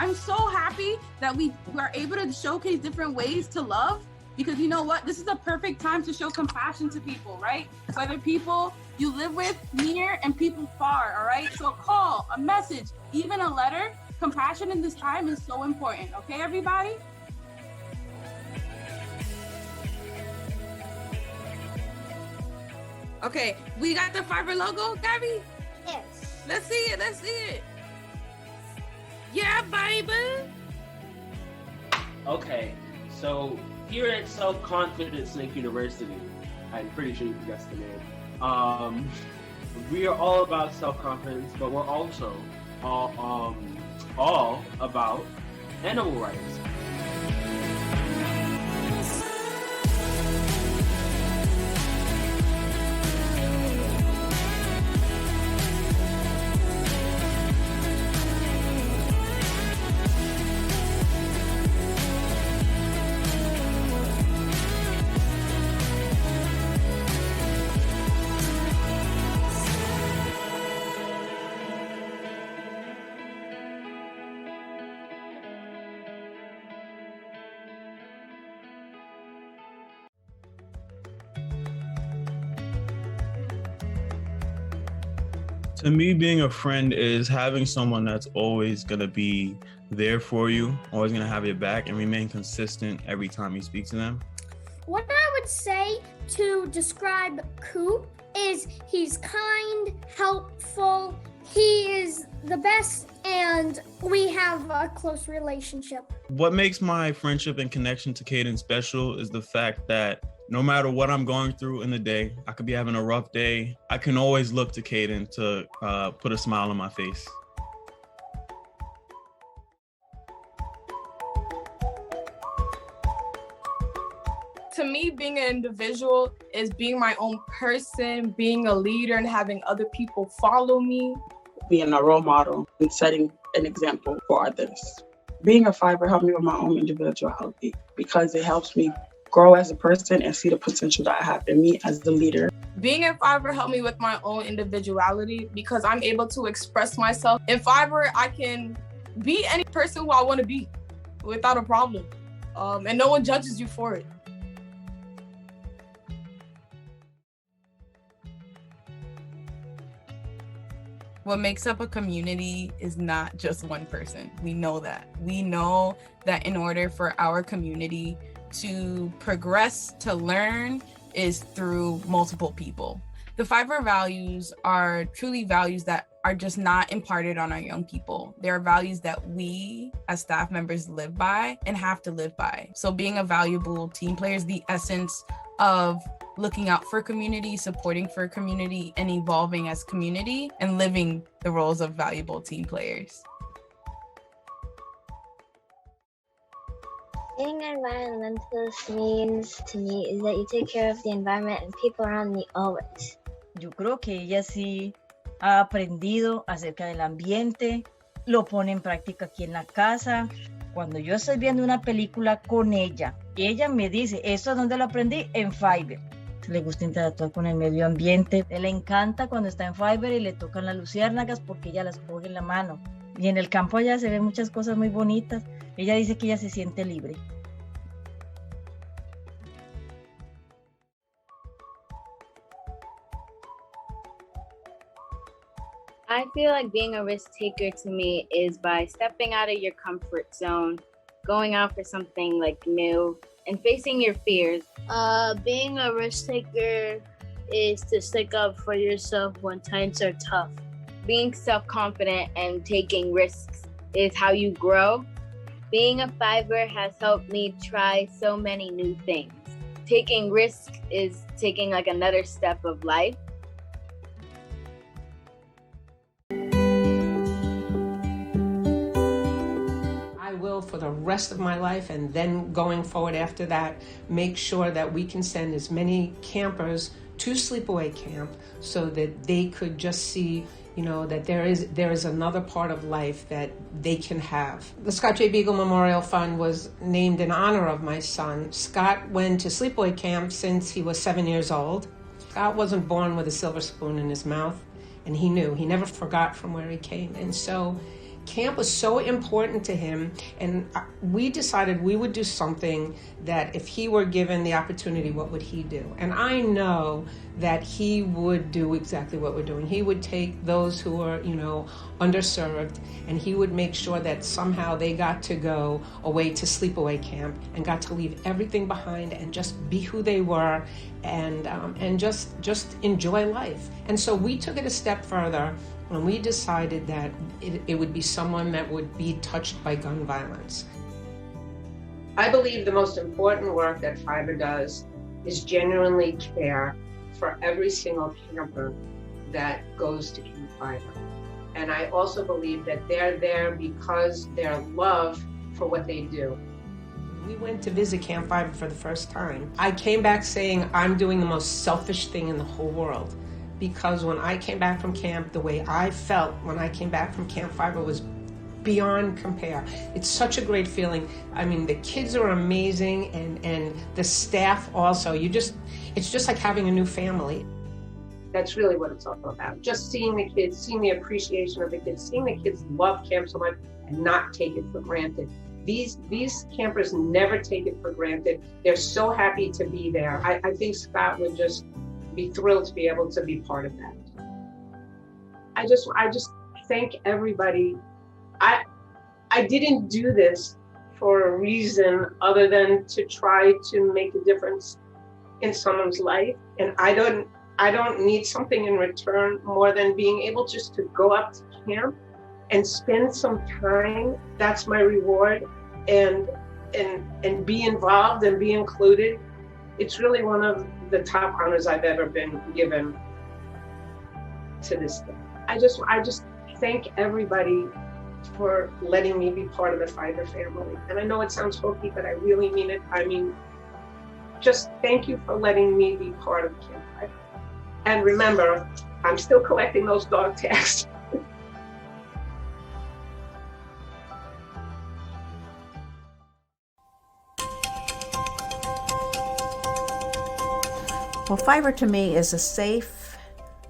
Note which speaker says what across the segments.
Speaker 1: I'm so happy that we are able to showcase different ways to love, because you know what? This is a perfect time to show compassion to people, right? Whether people you live with near and people far, all right? So a call, a message, even a letter, compassion in this time is so important, okay, everybody? Okay, we got the Fiverr logo, Gabby?
Speaker 2: Yes.
Speaker 1: Let's see it, let's see it. Yeah, baby.
Speaker 3: Okay, so here at Self-Confident Snake University, I'm pretty sure you guessed the name. We are all about self-confidence, but we're also all about animal rights.
Speaker 4: To me, being a friend is having someone that's always going to be there for you, always going to have your back, and remain consistent every time you speak to them.
Speaker 2: What I would say to describe Coop is he's kind, helpful, he is the best, and we have a close relationship.
Speaker 4: What makes my friendship and connection to Caden special is the fact that no matter what I'm going through in the day, I could be having a rough day, I can always look to Caden to put a smile on my face.
Speaker 5: To me, being an individual is being my own person, being a leader and having other people follow me.
Speaker 6: Being a role model and setting an example for others. Being a Fiverr helped me with my own individuality because it helps me grow as a person and see the potential that I have in me as the leader.
Speaker 5: Being in Fiverr helped me with my own individuality because I'm able to express myself. In Fiverr, I can be any person who I want to be without a problem. And no one judges you for it. What makes up a community is not just one person. We know that. We know that in order for our community to progress, to learn, is through multiple people. The Fiverr values are truly values that are just not imparted on our young people. They are values that we as staff members live by and have to live by. So being a valuable team player is the essence of looking out for community, supporting for community, and evolving as community and living the roles of valuable team players.
Speaker 7: Being an environmentalist means to me is that you take care of the environment and people around me always.
Speaker 8: Yo creo que ella sí ha aprendido acerca del ambiente, lo pone en práctica aquí en la casa. Cuando yo estoy viendo una película con ella me dice, ¿esto es donde lo aprendí? En Fiverr. Le gusta interactuar con el medio ambiente. Le encanta cuando está en Fiverr y le tocan las luciérnagas porque ella las coge en la mano. Y en el campo allá se ven muchas cosas muy bonitas. Ella dice que ella se siente libre.
Speaker 9: I feel like being a risk taker to me is by stepping out of your comfort zone, going out for something like new, and facing your fears.
Speaker 10: Being a risk taker is to stick up for yourself when times are tough.
Speaker 9: Being self-confident and taking risks is how you grow. Being a Fiverr has helped me try so many new things. Taking risks is taking like another step of life.
Speaker 11: For the rest of my life, and then going forward after that, make sure that we can send as many campers to sleepaway camp so that they could just see, that there is another part of life that they can have. The Scott J. Beagle Memorial Fund was named in honor of my son. Scott went to sleepaway camp since he was 7 years old. Scott wasn't born with a silver spoon in his mouth, and he knew. He never forgot from where he came. And so Camp was so important to him, and we decided we would do something that if he were given the opportunity, what would he do? And I know that he would do exactly what we're doing. He would take those who are, underserved, and he would make sure that somehow they got to go away to sleepaway camp and got to leave everything behind and just be who they were and just enjoy life. And so we took it a step further, and we decided that it would be someone that would be touched by gun violence. I believe the most important work that Fiverr does is genuinely care for every single camper that goes to Camp Fiverr. And I also believe that they're there because their love for what they do. We went to visit Camp Fiverr for the first time. I came back saying, I'm doing the most selfish thing in the whole world. Because when I came back from camp, the way I felt when I came back from Camp Fiverr was beyond compare. It's such a great feeling. I mean, the kids are amazing, and the staff also. It's just like having a new family. That's really what it's all about. Just seeing the kids, seeing the appreciation of the kids, seeing the kids love camp so much and not take it for granted. These campers never take it for granted. They're so happy to be there. I think Scott would just be thrilled to be able to be part of that. I just thank everybody. I didn't do this for a reason other than to try to make a difference in someone's life. And I don't need something in return more than being able just to go up to camp and spend some time. That's my reward, and be involved and be included. It's really one of the top honors I've ever been given to this day. I just thank everybody for letting me be part of the Fiverr family. And I know it sounds hokey, but I really mean it. I mean, just thank you for letting me be part of Camp Fiverr. And remember, I'm still collecting those dog tags.
Speaker 12: Well, Fiverr to me is a safe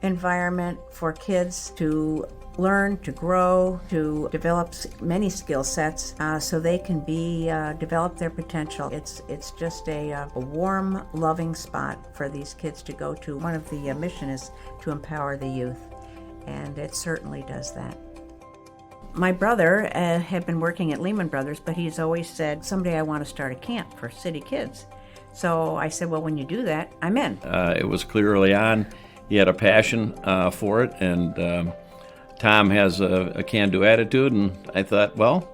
Speaker 12: environment for kids to learn, to grow, to develop many skill sets so they can develop their potential. It's just a warm, loving spot for these kids to go to. One of the mission is to empower the youth, and it certainly does that. My brother had been working at Lehman Brothers, but he's always said, someday I want to start a camp for city kids. So I said, well, when you do that, I'm in.
Speaker 13: It was clear early on he had a passion for it, and Tom has a can-do attitude, and I thought, well,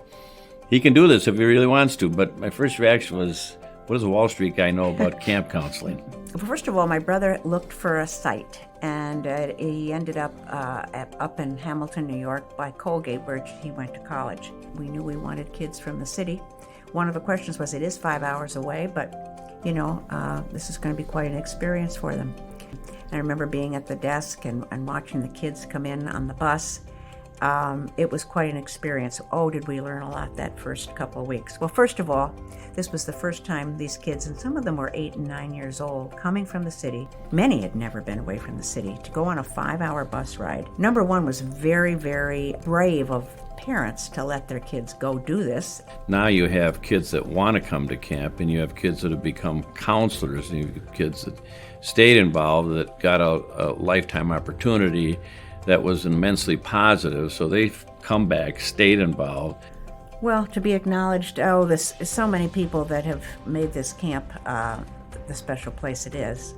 Speaker 13: he can do this if he really wants to. But my first reaction was, what does a Wall Street guy know about camp counseling?
Speaker 12: First of all, my brother looked for a site, and he ended up up in Hamilton, New York, by Colgate, where he went to college. We knew we wanted kids from the city. One of the questions was, it is 5 hours away, but this is going to be quite an experience for them. I remember being at the desk and watching the kids come in on the bus. It was quite an experience. Oh, did we learn a lot that first couple of weeks. Well, first of all, this was the first time these kids, and some of them were 8 and 9 years old, coming from the city. Many had never been away from the city, to go on a 5-hour bus ride. Number one was very, very brave of parents to let their kids go do this.
Speaker 13: Now you have kids that want to come to camp, and you have kids that have become counselors, and you have kids that stayed involved, that got a lifetime opportunity that was immensely positive. So they've come back, stayed involved.
Speaker 12: Well, to be acknowledged, there's so many people that have made this camp the special place it is.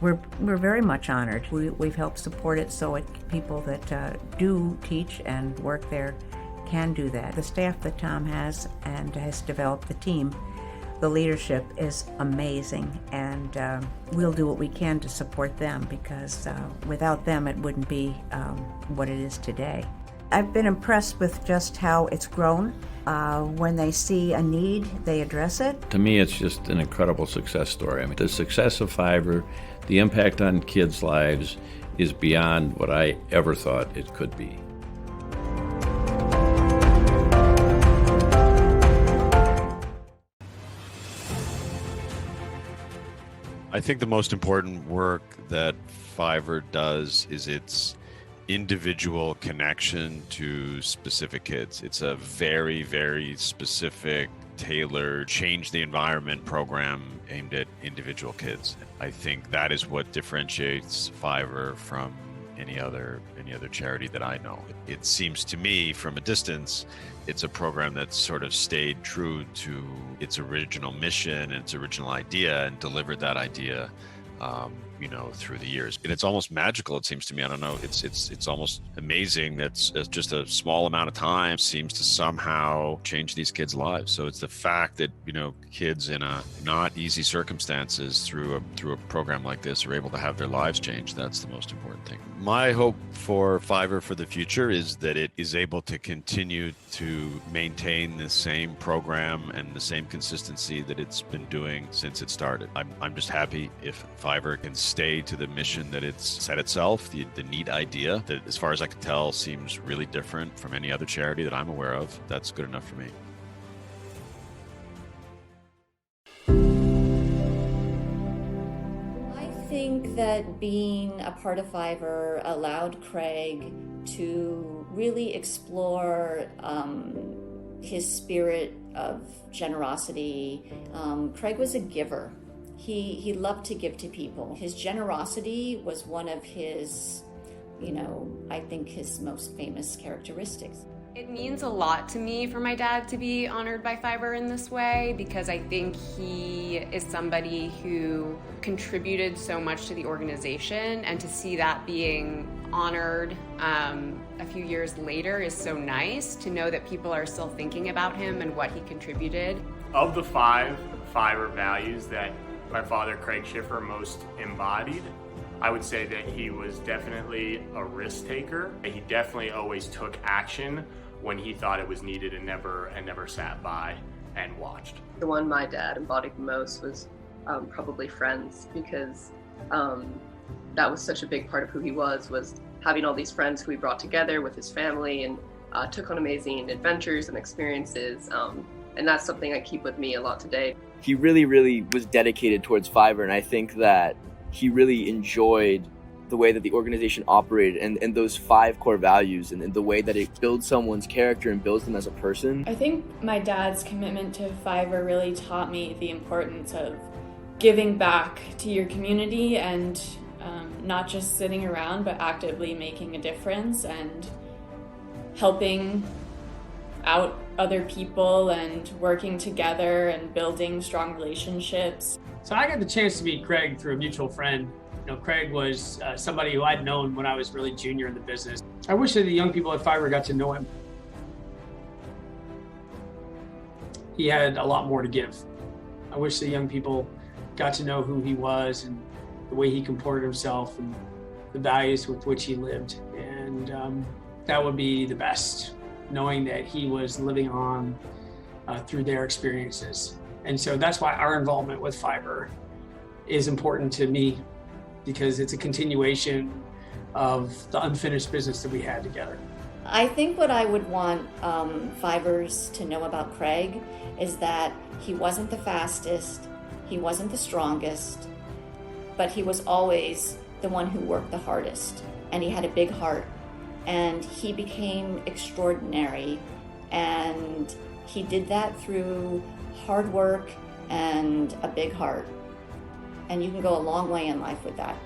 Speaker 12: We're very much honored. We've helped support it so people that do teach and work there can do that. The staff that Tom has and has developed the team, the leadership is amazing, and we'll do what we can to support them, because without them it wouldn't be what it is today. I've been impressed with just how it's grown. When they see a need, they address it.
Speaker 13: To me, it's just an incredible success story. I mean, the success of Fiverr, the impact on kids' lives is beyond what I ever thought it could be.
Speaker 14: I think the most important work that Fiverr does is it's individual connection to specific kids. It's a very, very specific, tailored, change the environment program aimed at individual kids. I think that is what differentiates Fiverr from any other charity that I know. It seems to me from a distance, it's a program that's sort of stayed true to its original mission and its original idea and delivered that idea through the years. And it's almost magical, it seems to me. I don't know, it's almost amazing that just a small amount of time seems to somehow change these kids' lives. So it's the fact that, kids in a not easy circumstances through a program like this are able to have their lives changed. That's the most important thing. My hope for Fiverr for the future is that it is able to continue to maintain the same program and the same consistency that it's been doing since it started. I'm just happy if Fiverr can stay to the mission that it's set itself, the neat idea that, as far as I can tell, seems really different from any other charity that I'm aware of. That's good enough for me.
Speaker 15: I think that being a part of Fiverr allowed Craig to really explore his spirit of generosity. Craig was a giver. He loved to give to people. His generosity was one of his, I think his most famous characteristics.
Speaker 16: It means a lot to me for my dad to be honored by Fiverr in this way, because I think he is somebody who contributed so much to the organization, and to see that being honored a few years later is so nice, to know that people are still thinking about him and what he contributed.
Speaker 17: Of the 5 Fiverr values that my father, Craig Schiffer, most embodied, I would say that he was definitely a risk taker. He definitely always took action when he thought it was needed and never sat by and watched.
Speaker 18: The one my dad embodied the most was probably friends, because that was such a big part of who he was having all these friends who he brought together with his family and took on amazing adventures and experiences. And that's something I keep with me a lot today.
Speaker 19: He really, really was dedicated towards Fiverr, and I think that he really enjoyed the way that the organization operated and those 5 core values and the way that it builds someone's character and builds them as a person.
Speaker 20: I think my dad's commitment to Fiverr really taught me the importance of giving back to your community and not just sitting around, but actively making a difference and helping out other people and working together and building strong relationships.
Speaker 21: So I got the chance to meet Craig through a mutual friend. Craig was somebody who I'd known when I was really junior in the business. I wish that the young people at Fiverr got to know him. He had a lot more to give. I wish the young people got to know who he was and the way he comported himself and the values with which he lived. And that would be the best, knowing that he was living on through their experiences. And so that's why our involvement with Fiverr is important to me, because it's a continuation of the unfinished business that we had together.
Speaker 15: I think what I would want Fiverrs to know about Craig is that he wasn't the fastest, he wasn't the strongest, but he was always the one who worked the hardest, and he had a big heart, and he became extraordinary, and he did that through hard work and a big heart. And you can go a long way in life with that.